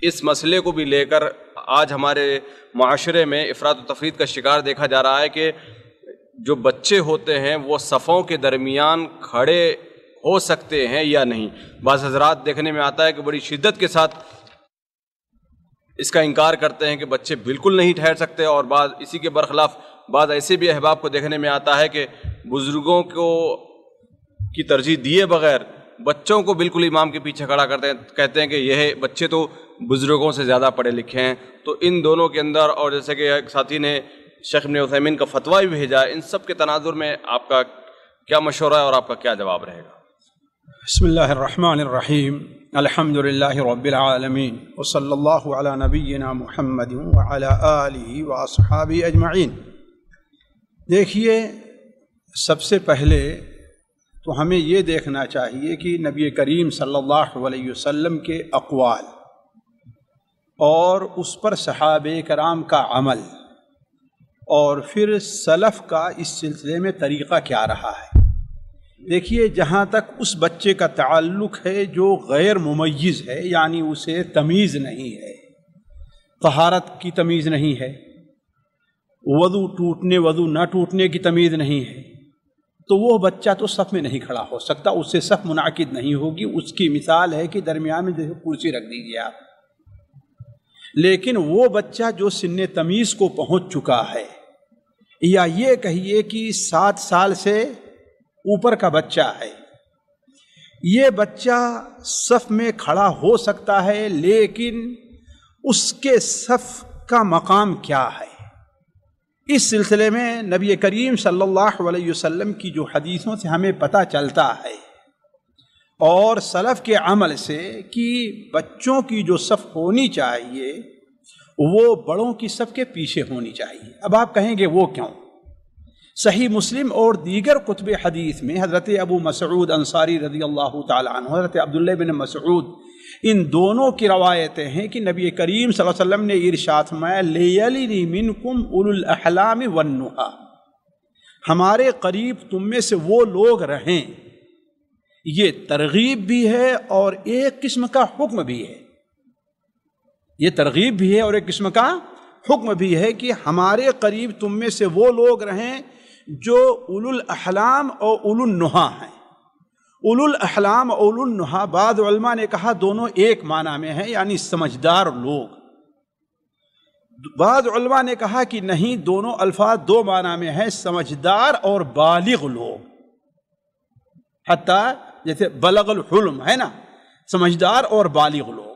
اس مسئلے کو بھی لے کر آج ہمارے معاشرے میں افراط و تفریط کا شکار دیکھا جا رہا ہے کہ جو بچے ہوتے ہیں وہ صفوں کے درمیان کھڑے ہو سکتے ہیں یا نہیں۔ بعض حضرات دیکھنے میں آتا ہے کہ بڑی شدت کے ساتھ اس کا انکار کرتے ہیں کہ بچے بالکل نہیں ٹھہر سکتے، اور بعض اسی کے برخلاف بعض ایسے بھی احباب کو دیکھنے میں آتا ہے کہ بزرگوں کو کی ترجیح دیے بغیر بچوں کو بالکل امام کے پیچھے کھڑا کرتے ہیں، کہتے ہیں کہ یہ بچے تو بزرگوں سے زیادہ پڑھے لکھے ہیں۔ تو ان دونوں کے اندر، اور جیسے کہ ایک ساتھی نے شیخ ابن عثیمین کا فتویٰ بھی بھیجا، ان سب کے تناظر میں آپ کا کیا مشورہ ہے اور آپ کا کیا جواب رہے گا؟ بسم اللہ الرحمن الرحیم، الحمد للہ رب العالمین، وصلی اللہ علی نبینا محمد وعلی آلہ واصحابہ اجمعین۔ دیکھیے، سب سے پہلے تو ہمیں یہ دیکھنا چاہیے کہ نبی کریم صلی اللہ علیہ وسلم کے اقوال اور اس پر صحابہ کرام کا عمل، اور پھر سلف کا اس سلسلے میں طریقہ کیا رہا ہے۔ دیکھیے، جہاں تک اس بچے کا تعلق ہے جو غیر ممیز ہے، یعنی اسے تمیز نہیں ہے، طہارت کی تمیز نہیں ہے، وضو نہ ٹوٹنے کی تمیز نہیں ہے، تو وہ بچہ تو صف میں نہیں کھڑا ہو سکتا، اس سے صف منعقد نہیں ہوگی۔ اس کی مثال ہے کہ درمیان میں جیسے کرسی رکھ دیجیے آپ۔ لیکن وہ بچہ جو سن تمیز کو پہنچ چکا ہے، یا یہ کہیے کہ 7 سال سے اوپر کا بچہ ہے، یہ بچہ صف میں کھڑا ہو سکتا ہے، لیکن اس کے صف کا مقام کیا ہے؟ اس سلسلے میں نبی کریم صلی اللہ علیہ وسلم کی جو حدیثوں سے ہمیں پتہ چلتا ہے، اور سلف کے عمل سے، کہ بچوں کی جو صف ہونی چاہیے وہ بڑوں کی صف کے پیچھے ہونی چاہیے۔ اب آپ کہیں گے وہ کیوں؟ صحیح مسلم اور دیگر کتب حدیث میں حضرت ابو مسعود انصاری رضی اللہ تعالی عنہ، حضرت عبداللہ بن مسعود، ان دونوں کی روایتیں ہیں کہ نبی کریم صلی اللہ علیہ وسلم نے ارشاد فرمایا، لیلنی منکم اولو الاحلام والنہی، ہمارے قریب تم میں سے وہ لوگ رہیں۔ یہ ترغیب بھی ہے اور ایک قسم کا حکم بھی ہے۔ یہ ترغیب بھی ہے اور ایک قسم کا حکم بھی ہے کہ ہمارے قریب تم میں سے وہ لوگ رہیں جو اولو الاحلام اور اولو النہی ہیں۔ اولو الاحلام اور اولو النہی، بعض علماء نے کہا دونوں ایک معنی میں ہیں، یعنی سمجھدار لوگ۔ بعض علماء نے کہا کہ نہیں، دونوں الفاظ 2 معنی میں ہیں، سمجھدار اور بالغ لوگ۔ حتیٰ جیسے بلغ الحلم ہے نا، سمجھدار اور بالغ لوگ۔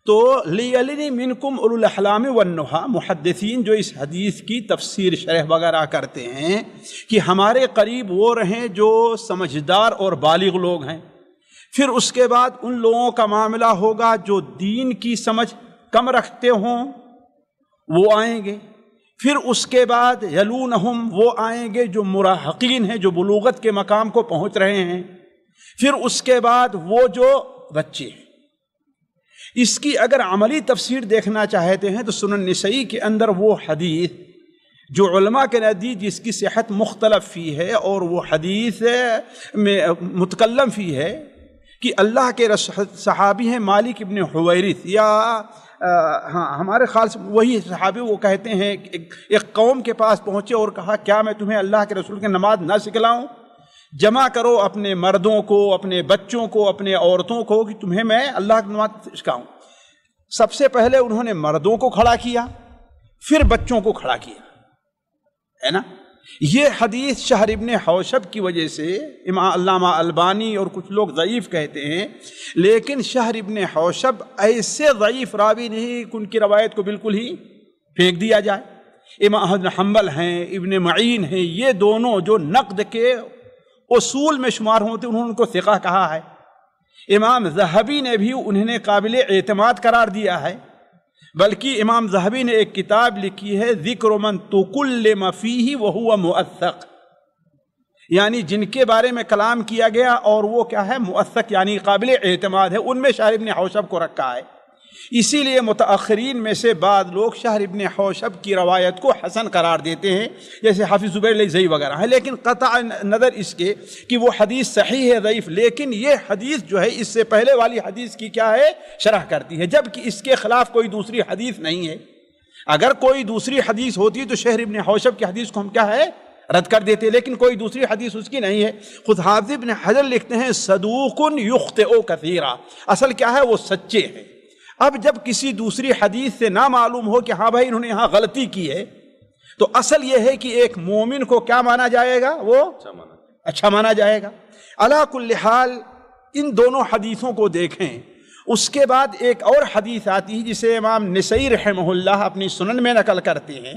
تو لیلنی منکم اولو الاحلام والنہی، محدثین جو اس حدیث کی تفسیر شرح وغیرہ کرتے ہیں کہ ہمارے قریب وہ رہیں جو سمجھدار اور بالغ لوگ ہیں۔ پھر اس کے بعد ان لوگوں کا معاملہ ہوگا جو دین کی سمجھ کم رکھتے ہوں، وہ آئیں گے۔ پھر اس کے بعد یلونہم، وہ آئیں گے جو مراہقین ہیں، جو بلوغت کے مقام کو پہنچ رہے ہیں۔ پھر اس کے بعد وہ جو بچے ہیں۔ اس کی اگر عملی تفسیر دیکھنا چاہتے ہیں تو سنن نسائی کے اندر وہ حدیث جو علماء کے نزدیک جس کی صحت مختلف فی ہے، اور وہ حدیث میں متکلم فی ہے، کہ اللہ کے صحابی ہیں مالک ابن حویرث، یا ہمارے خیال سے وہی صحابی، وہ کہتے ہیں ایک قوم کے پاس پہنچے اور کہا، کیا میں تمہیں اللہ کے رسول کی نماز نہ سکھلاؤں؟ جمع کرو اپنے مردوں کو، اپنے بچوں کو، اپنے عورتوں کو، کہ تمہیں میں اللہ کی نماز سکھاؤں۔ سب سے پہلے انہوں نے مردوں کو کھڑا کیا، پھر بچوں کو کھڑا کیا، ہے نا۔ یہ حدیث شہر ابن حوشب کی وجہ سے امام علامہ البانی اور کچھ لوگ ضعیف کہتے ہیں، لیکن شہر ابن حوشب ایسے ضعیف راوی نہیں کہ ان کی روایت کو بالکل ہی پھینک دیا جائے۔ امام احمد بن حنبل ہیں، ابن معین ہیں، یہ دونوں جو نقد کے اصول میں شمار ہوتے، انہوں نے ان کو ثقہ کہا ہے۔ امام ذہبی نے بھی انہیں قابل اعتماد قرار دیا ہے، بلکہ امام ذہبی نے ایک کتاب لکھی ہے، ذکر من تکلم فیہ وہو موثق، یعنی جن کے بارے میں کلام کیا گیا اور وہ کیا ہے، موثق، یعنی قابل اعتماد ہے، ان میں شہر ابن حوشب کو رکھا ہے۔ اسی لیے متأخرین میں سے بعض لوگ شہر ابن حوشب کی روایت کو حسن قرار دیتے ہیں، جیسے حافظ زبیر لیثی وغیرہ ہیں، لیکن قطع نظر اس کے کہ وہ حدیث صحیح ہے ضعیف، لیکن یہ حدیث جو ہے اس سے پہلے والی حدیث کی کیا ہے، شرح کرتی ہے، جبکہ اس کے خلاف کوئی دوسری حدیث نہیں ہے۔ اگر کوئی دوسری حدیث ہوتی تو شہر ابن حوشب کی حدیث کو ہم کیا ہے، رد کر دیتے، لیکن کوئی دوسری حدیث اس کی نہیں ہے۔ خود حافظ ابن حجر لکھتے ہیں صدوق یخطئ کثیرا، اصل کیا ہے، وہ سچے ہیں۔ اب جب کسی دوسری حدیث سے نہ معلوم ہو کہ ہاں بھائی انہوں نے یہاں غلطی کی ہے، تو اصل یہ ہے کہ ایک مومن کو کیا مانا جائے گا، وہ اچھا مانا جائے گا۔ علی کل حال ان دونوں حدیثوں کو دیکھیں۔ اس کے بعد ایک اور حدیث آتی ہے جسے امام نسائی رحمہ اللہ اپنی سنن میں نقل کرتے ہیں،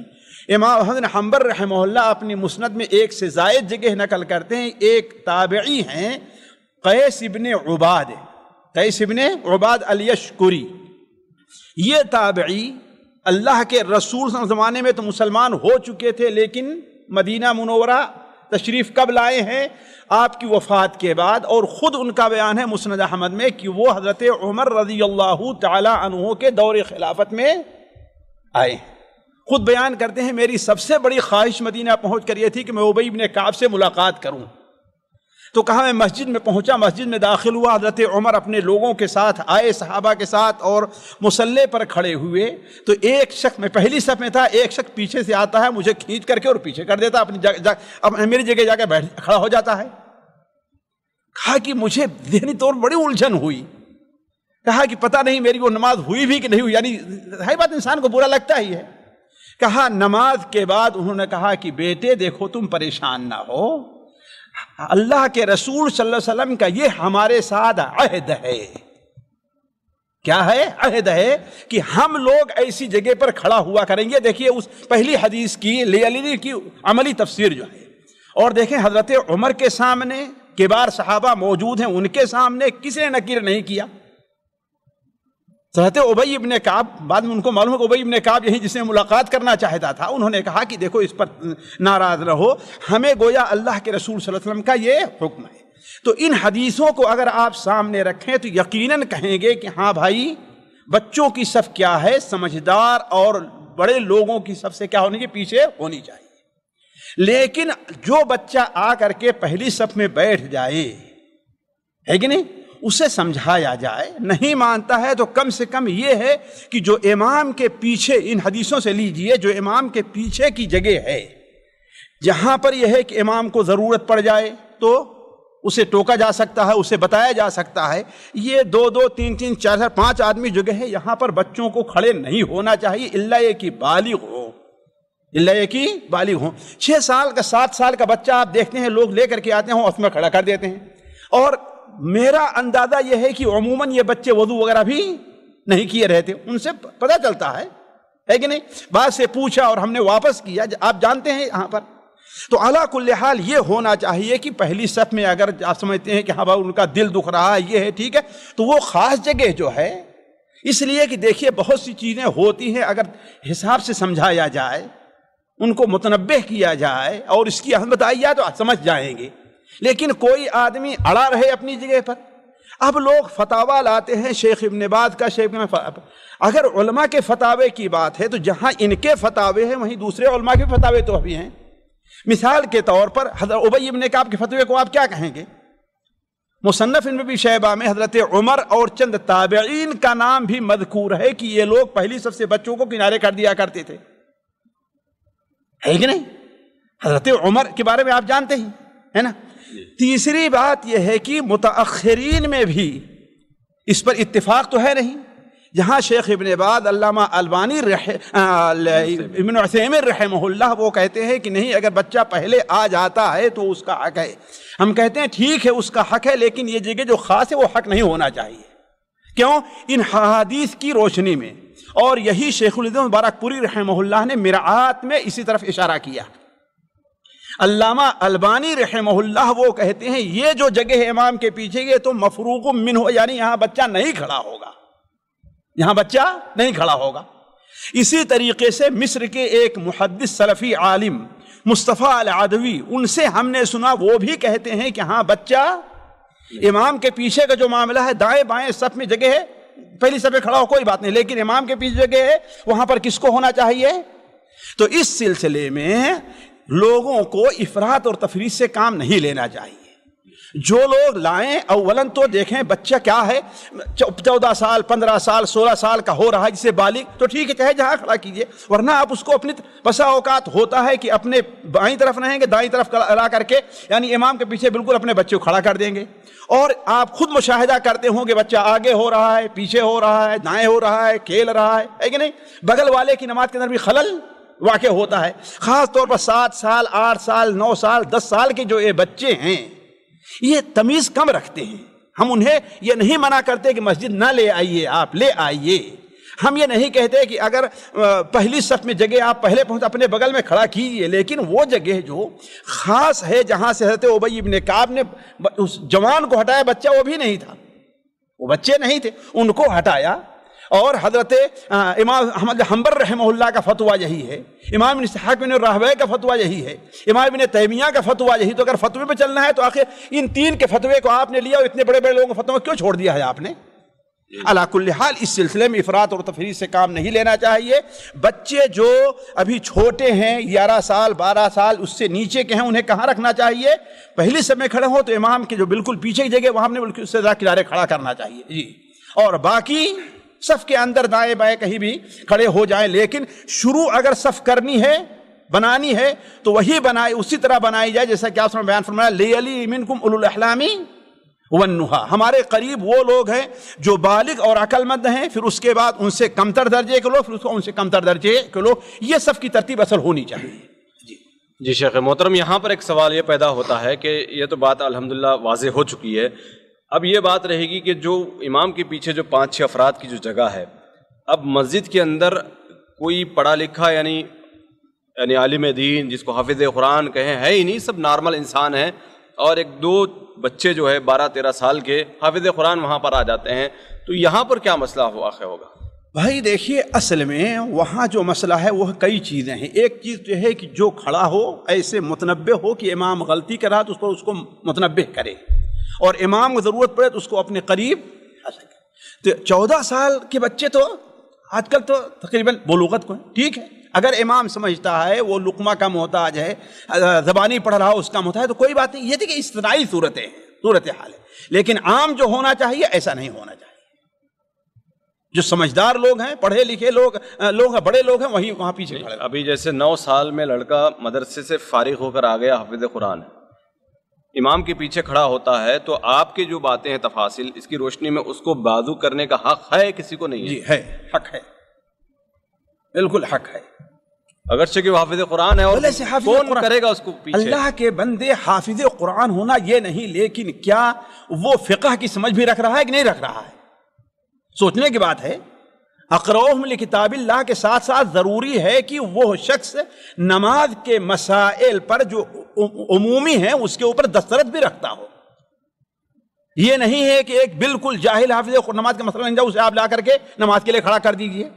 امام احمد بن حنبل رحمہ اللہ اپنی مسند میں ایک سے زائد جگہ نقل کرتے ہیں۔ ایک تابعی ہیں قیس ابن عباد، قیس ابن عباد الیشکری، یہ تابعی اللہ کے رسول صلی اللہ علیہ وسلم زمانے میں تو مسلمان ہو چکے تھے، لیکن مدینہ منورہ تشریف کب لائے ہیں، آپ کی وفات کے بعد، اور خود ان کا بیان ہے مسند احمد میں کہ وہ حضرت عمر رضی اللہ تعالی عنہ کے دور خلافت میں آئے ہیں۔ خود بیان کرتے ہیں میری سب سے بڑی خواہش مدینہ پہنچ کر یہ تھی کہ میں ابی بن کعب سے ملاقات کروں، تو کہا میں مسجد میں پہنچا، مسجد میں داخل ہوا، حضرت عمر اپنے لوگوں کے ساتھ آئے، صحابہ کے ساتھ، اور مصلی پر کھڑے ہوئے، تو ایک شخص، میں پہلی صف میں تھا، ایک شخص پیچھے سے آتا ہے، مجھے کھینچ کر کے اور پیچھے کر دیتا، اپنی میری جگہ جا کے کھڑا ہو جاتا ہے۔ کہا کہ مجھے ذہنی طور پر بڑی الجھن ہوئی، کہا کہ پتہ نہیں میری وہ نماز ہوئی بھی کہ نہیں ہوئی، یعنی ہے بات انسان کو برا لگتا ہی ہے۔ کہا نماز کے بعد انہوں نے کہا کہ بیٹے دیکھو تم پریشان نہ ہو، اللہ کے رسول صلی اللہ علیہ وسلم کا یہ ہمارے ساتھ عہد ہے۔ کیا ہے؟ عہد ہے کہ ہم لوگ ایسی جگہ پر کھڑا ہوا کریں گے۔ دیکھیے اس پہلی حدیث کی لیلی کی عملی تفسیر جو ہے، اور دیکھیں حضرت عمر کے سامنے کبار صحابہ موجود ہیں، ان کے سامنے کسی نے نکیر نہیں کیا۔ حضرت ابی ابن کعب، بعد میں ان کو معلوم ہے کہ ابی ابن کعب یہی جس نے ملاقات کرنا چاہتا تھا، انہوں نے کہا کہ دیکھو اس پر ناراض رہو، ہمیں گویا اللہ کے رسول صلی اللہ علیہ وسلم کا یہ حکم ہے۔ تو ان حدیثوں کو اگر آپ سامنے رکھیں تو یقیناً کہیں گے کہ ہاں بھائی بچوں کی صف کیا ہے، سمجھدار اور بڑے لوگوں کی صف سے کیا ہونی چاہیے، پیچھے ہونی چاہیے۔ لیکن جو بچہ آ کر کے پہلی صف میں بیٹھ جائے، ہے کہ نہیں، اسے سمجھایا جائے، نہیں مانتا ہے تو کم سے کم یہ ہے کہ جو امام کے پیچھے، ان حدیثوں سے لیجئے، جو امام کے پیچھے کی جگہ ہے، جہاں پر یہ ہے کہ امام کو ضرورت پڑ جائے تو اسے ٹوکا جا سکتا ہے، اسے بتایا جا سکتا ہے، یہ 2 3 4 5 آدمی جگہ ہے، یہاں پر بچوں کو کھڑے نہیں ہونا چاہیے، الا یہ کہ بالغ ہو، الا یہ کہ بالغ ہو۔ 6 سال کا 7 سال کا بچہ آپ دیکھتے ہیں لوگ لے کر کے آتے ہیں اور اس میں کھڑا کر دیتے ہیں، اور میرا اندازہ یہ ہے کہ عموماً یہ بچے وضو وغیرہ بھی نہیں کیے رہتے، ان سے پتہ چلتا ہے کہ نہیں، بعد سے پوچھا اور ہم نے واپس کیا، آپ جانتے ہیں یہاں پر۔ تو علی کل حال یہ ہونا چاہیے کہ پہلی صف میں اگر آپ سمجھتے ہیں کہ ہاں بھائی ان کا دل دکھ رہا ہے، یہ ہے ٹھیک ہے، تو وہ خاص جگہ جو ہے، اس لیے کہ دیکھیے بہت سی چیزیں ہوتی ہیں، اگر حساب سے سمجھایا جائے، ان کو متنبہ کیا جائے اور اس کی اہمیت بتائی جائے تو سمجھ جائیں گے، لیکن کوئی آدمی اڑا رہے اپنی جگہ پر۔ اب لوگ فتاویٰ لاتے ہیں شیخ ابن باز کا، اگر علماء کے فتاوے کی بات ہے تو جہاں ان کے فتاوے ہیں وہیں دوسرے علماء کے فتاوے تو ابھی ہیں۔ مثال کے طور پر حضرت ابی ابن کعب کے فتوے کو آپ کیا کہیں گے؟ مصنف ابن ابی شیبہ میں حضرت عمر اور چند تابعین کا نام بھی مذکور ہے کہ یہ لوگ پہلی صف سے بچوں کو کنارے کر دیا کرتے تھے، ہے کہ نہیں؟ حضرت عمر کے بارے میں آپ جانتے ہی ہے نا۔ تیسری بات یہ ہے کہ متأخرین میں بھی اس پر اتفاق تو ہے نہیں، جہاں شیخ ابن باز، علامہ البانی، ابن عثیمین رحمہ اللہ وہ کہتے ہیں کہ نہیں، اگر بچہ پہلے آ جاتا ہے تو اس کا حق ہے، ہم کہتے ہیں ٹھیک ہے اس کا حق ہے، لیکن یہ جگہ جو خاص ہے وہ حق نہیں ہونا چاہیے۔ کیوں؟ ان حدیث کی روشنی میں، اور یہی شیخ الاسلام مبارک پوری رحمہ اللہ نے مرآت میں اسی طرف اشارہ کیا۔ علامہ البانی رحمہ اللہ وہ کہتے ہیں یہ جو جگہ ہے امام کے پیچھے، یہ تو مفروغ منہ، یعنی یہاں بچہ نہیں کھڑا ہوگا، یہاں بچہ نہیں کھڑا ہوگا۔ اسی طریقے سے مصر کے ایک محدث سلفی عالم مصطفیٰ العدوی، ان سے ہم نے سنا، وہ بھی کہتے ہیں کہ ہاں بچہ امام کے پیچھے کا جو معاملہ ہے، دائیں بائیں صف میں جگہ ہے پہلی صف پہ کھڑا ہو کوئی بات نہیں، لیکن امام کے پیچھے جگہ ہے وہاں پر کس کو ہونا چاہیے؟ تو اس سلسلے میں لوگوں کو افراط اور تفریط سے کام نہیں لینا چاہیے۔ جو لوگ لائیں اولاً تو دیکھیں بچہ کیا ہے، 14 سال 15 سال 16 سال کا ہو رہا ہے جسے بالغ، تو ٹھیک ہے چاہے جہاں کھڑا کیجئے، ورنہ آپ اس کو اپنی بسا اوقات ہوتا ہے کہ اپنے بائیں طرف رہیں گے، دائیں طرف لا کر کے یعنی امام کے پیچھے بالکل اپنے بچے کو کھڑا کر دیں گے، اور آپ خود مشاہدہ کرتے ہوں کہ بچہ آگے ہو رہا ہے، پیچھے ہو رہا ہے، دائیں ہو رہا ہے، کھیل رہا ہے کہ نہیں؟ بغل والے کی نماز کے اندر بھی خلل واقع ہوتا ہے، خاص طور پر 7 سال 8 سال 9 سال 10 سال کے جو یہ بچے ہیں یہ تمیز کم رکھتے ہیں۔ ہم انہیں یہ نہیں منع کرتے کہ مسجد نہ لے آئیے، آپ لے آئیے، ہم یہ نہیں کہتے کہ اگر پہلی صف میں جگہ آپ پہلے پہنچ اپنے بغل میں کھڑا کیجئے، لیکن وہ جگہ جو خاص ہے جہاں سے حضرت ابی بن کعب نے اس جوان کو ہٹایا، بچہ وہ بھی نہیں تھا، وہ بچے نہیں تھے، ان کو ہٹایا، اور حضرت امام احمد حنبل رحمہ اللہ کا فتویٰ یہی ہے، امام ابن اسحاق بن راہویہ کا فتویٰ یہی ہے، امام ابن تیمیہ کا فتویٰ یہی، تو اگر فتوے پہ چلنا ہے تو آخر ان 3 کے فتوے کو آپ نے لیا اور اتنے بڑے بڑے لوگوں کا فتویٰ کیوں چھوڑ دیا ہے آپ نے؟ علی کل حال اس سلسلے میں افراط اور تفریط سے کام نہیں لینا چاہیے۔ بچے جو ابھی چھوٹے ہیں 11 سال 12 سال اس سے نیچے کے ہیں، انہیں کہاں رکھنا چاہیے؟ پہلی صف میں کھڑے ہوں تو امام کے جو بالکل پیچھے کی جگہ وہاں نے بالکل اس سے ذرا کنارے کھڑا کرنا چاہیے جی، اور باقی صف کے اندر دائیں بائیں کہیں بھی کھڑے ہو جائیں، لیکن شروع اگر صف کرنی ہے بنانی ہے تو وہی بنائی اسی طرح بنائی جائے جیسا کہ آپ نے بیان فرمایا لیلی منکم اولو الاحلام والنہا، ہمارے قریب وہ لوگ ہیں جو بالغ اور عقل مند ہیں، پھر اس کے بعد ان سے کمتر درجے کے لوگ، پھر اس کو ان سے کمتر درجے کے لوگ، یہ صف کی ترتیب اصل ہونی چاہیے۔ جی شیخ محترم، یہاں پر ایک سوال یہ پیدا ہوتا ہے کہ یہ تو بات الحمدللہ واضح ہو چکی ہے، اب یہ بات رہے گی کہ جو امام کے پیچھے جو 5-6 افراد کی جو جگہ ہے، اب مسجد کے اندر کوئی پڑھا لکھا یعنی عالم دین جس کو حافظ قرآن کہیں ہے ہی نہیں، سب نارمل انسان ہیں، اور 1-2 بچے جو ہے 12-13 سال کے حافظ قرآن وہاں پر آ جاتے ہیں، تو یہاں پر کیا مسئلہ آخر ہوگا؟ بھائی دیکھیے اصل میں وہاں جو مسئلہ ہے وہ کئی چیزیں ہیں۔ ایک چیز تو ہے کہ جو کھڑا ہو ایسے متنبہ ہو کہ امام غلطی کرا تو اس کو متنبہ کرے، اور امام کو ضرورت پڑے تو اس کو اپنے قریب آ سکے۔ تو 14 سال کے بچے تو آج کل تو تقریباً بلوغت کو ہیں، ٹھیک ہے، اگر امام سمجھتا ہے وہ لقمہ کا محتاج ہے، زبانی پڑھ رہا اس کا محتاج ہے تو کوئی بات نہیں، یہ تھی کہ استثنائی صورتحال ہے، لیکن عام جو ہونا چاہیے ایسا نہیں ہونا چاہیے۔ جو سمجھدار لوگ ہیں، پڑھے لکھے لوگ ہیں، بڑے لوگ ہیں، وہیں وہاں پیچھے کھڑے۔ ابھی جیسے 9 سال میں لڑکا مدرسے سے فارغ ہو کر آ گیا، حافظ قرآن ہے، امام کے پیچھے کھڑا ہوتا ہے، تو آپ کی جو باتیں ہیں تفاصیل، اس کی روشنی میں اس کو بازو کرنے کا حق ہے کسی کو نہیں ہے؟ جی ہے، حق ہے، بالکل حق ہے، اگرچہ کہ وہ حافظ قرآن ہے، اور کون کرے گا اس کو پیچھے؟ اللہ کے بندے حافظ قرآن ہونا یہ نہیں، لیکن کیا وہ فقہ کی سمجھ بھی رکھ رہا ہے کہ نہیں رکھ رہا ہے؟ سوچنے کی بات ہے۔ اقرؤہم لکتاب اللہ کے ساتھ ساتھ ضروری ہے کہ وہ شخص نماز کے مسائل پر جو عمومی ہیں اس کے اوپر دسترس بھی رکھتا ہو۔ یہ نہیں ہے کہ ایک بالکل جاہل حافظ نماز کے مسئلہ نہیں جاؤ اسے آپ لا کر کے نماز کے لیے کھڑا کر دیجئے،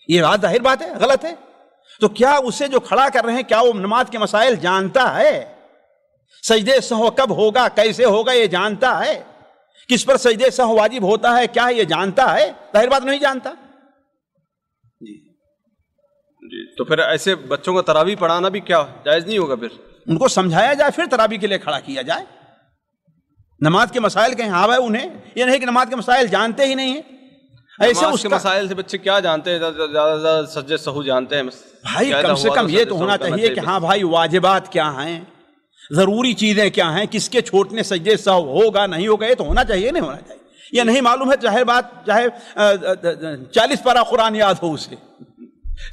یہ بات ظاہر بات ہے، غلط ہے۔ تو کیا اسے جو کھڑا کر رہے ہیں کیا وہ نماز کے مسائل جانتا ہے؟ سجدے سہو کب ہوگا، کیسے ہوگا، یہ جانتا ہے؟ کس پر سجدے سہو واجب ہوتا ہے، کیا یہ جانتا ہے؟ ظاہر بات نہیں جانتا۔ جی تو پھر ایسے بچوں کو تراویح پڑھانا بھی کیا جائز نہیں ہوگا؟ پھر ان کو سمجھایا جائے، پھر تراویح کے لیے کھڑا کیا جائے۔ نماز کے مسائل کہیں ہاں بھائی، انہیں یہ نہیں کہ نماز کے مسائل جانتے ہی نہیں ہیں، ایسے اس کے مسائل سے بچے کیا جانتے ہیں؟ زیادہ زیادہ سجدے سہو جانتے ہیں بھائی، کم سے کم یہ تو ہونا چاہیے کہ ہاں بھائی واجبات کیا ہیں، ضروری چیزیں کیا ہیں، کس کے چھوٹنے سجدے سہو ہوگا نہیں ہوگا، یہ تو ہونا چاہیے، نہیں ہونا چاہیے۔ یہ نہیں معلوم ہے ظاہر بات، چاہے 40 پارہ قرآن یاد ہو اسے،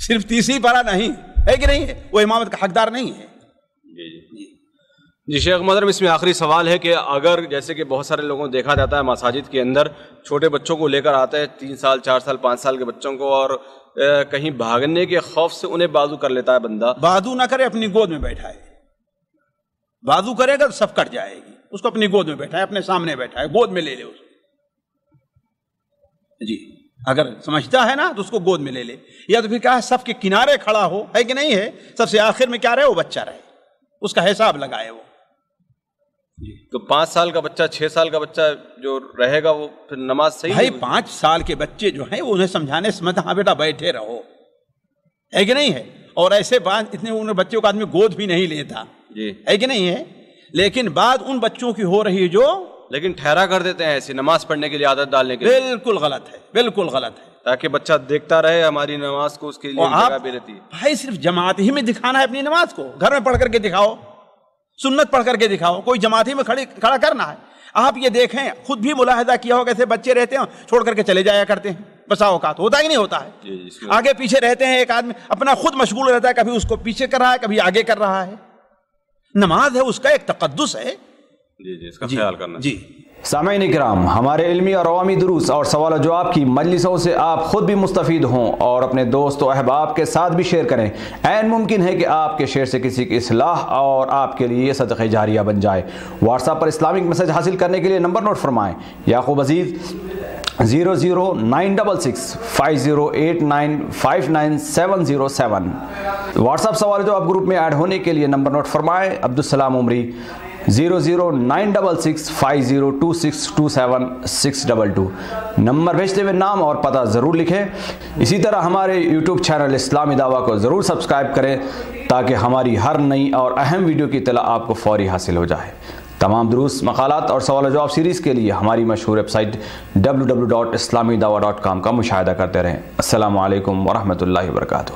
صرف 30 پارہ نہیں ہے کہ نہیں ہے، وہ امامت کا حقدار نہیں ہے۔ جی شیخ محترم، اس میں آخری سوال ہے کہ اگر جیسے کہ بہت سارے لوگوں کو دیکھا جاتا ہے مساجد کے اندر چھوٹے بچوں کو لے کر آتے ہیں، 3 سال 4 سال 5 سال کے بچوں کو، اور کہیں بھاگنے کے خوف سے انہیں بازو کر لیتا ہے بندہ۔ بازو نہ کرے، اپنی گود میں بیٹھائے، بازو کرے گا تو سب کٹ جائے گی، اس کو اپنی گود میں بیٹھائے، اپنے سامنے بیٹھائے، گود میں لے لے اس کو۔ جی اگر سمجھتا ہے نا تو اس کو گود میں لے لے، یا تو پھر کہا صف کے کنارے کھڑا ہو، ہے کہ نہیں ہے، سب سے آخر میں کیا رہے، وہ بچہ رہے، اس کا حساب لگائے وہ۔ تو 5 سال کا بچہ 6 سال کا بچہ جو رہے گا وہ پھر نماز صحیح بھائی 5 سال کے بچے جو ہیں وہ انہیں سمجھانے سمجھتا ہاں بیٹا بیٹھے رہو، ہے کہ نہیں ہے؟ اور ایسے بعد اتنے ان بچوں کا آدمی گود بھی نہیں لیتا، جی ہے کہ نہیں ہے؟ لیکن بات ان بچوں کی ہو رہی ہے جو لیکن ٹھہرا کر دیتے ہیں ایسی نماز پڑھنے کے لیے عادت ڈالنے کے لیے، بالکل غلط ہے، بالکل غلط ہے۔ تاکہ بچہ دیکھتا رہے ہماری نماز کو، اس کے لیے جگہ بھی رہتی ہے۔ بھائی صرف جماعت ہی میں دکھانا ہے اپنی نماز کو، گھر میں پڑھ کر کے دکھاؤ، سنت پڑھ کر کے دکھاؤ، کوئی جماعت ہی میں کھڑا کرنا ہے۔ آپ یہ دیکھیں، خود بھی ملاحظہ کیا ہوگا، ایسے بچے رہتے ہیں چھوڑ کر کے چلے جایا کرتے ہیں، بسا اوقات ہوتا ہی نہیں ہوتا ہے، آگے پیچھے رہتے ہیں، ایک آدمی اپنا خود مشغول رہتا ہے، کبھی اس کو پیچھے کر رہا ہے، کبھی آگے کر رہا ہے۔ نماز ہے، اس کا ایک تقدس ہے، جی اس کا خیال کرنا۔ جی سامعین کرام، ہمارے علمی اور عوامی دروس اور سوال و جواب کی مجلسوں سے آپ خود بھی مستفید ہوں اور اپنے دوست و احباب کے ساتھ بھی شیئر کریں۔ عین ممکن ہے کہ آپ کے شیئر سے کسی کی اصلاح اور آپ کے لیے صدقہ جاریہ بن جائے۔ واٹس ایپ پر اسلامک میسج حاصل کرنے کے لیے نمبر نوٹ فرمائیں: یعقوب عزیز 009665089599707۔ واٹس ایپ سوال جو آپ گروپ میں ایڈ ہونے کے لیے نمبر نوٹ فرمائیں: عبدالسلام عمری 0096650262762۔ نمبر بھیجتے ہوئے نام اور پتہ ضرور لکھیں۔ اسی طرح ہمارے یوٹیوب چینل اسلامی دعویٰ کو ضرور سبسکرائب کریں تاکہ ہماری ہر نئی اور اہم ویڈیو کی اطلاع آپ کو فوری حاصل ہو جائے۔ تمام دروس، مقالات اور سوال و جواب سیریز کے لیے ہماری مشہور ویب سائٹ www.islamidawah.com کا مشاہدہ کرتے رہیں۔ السلام علیکم ورحمۃ اللہ وبرکاتہ۔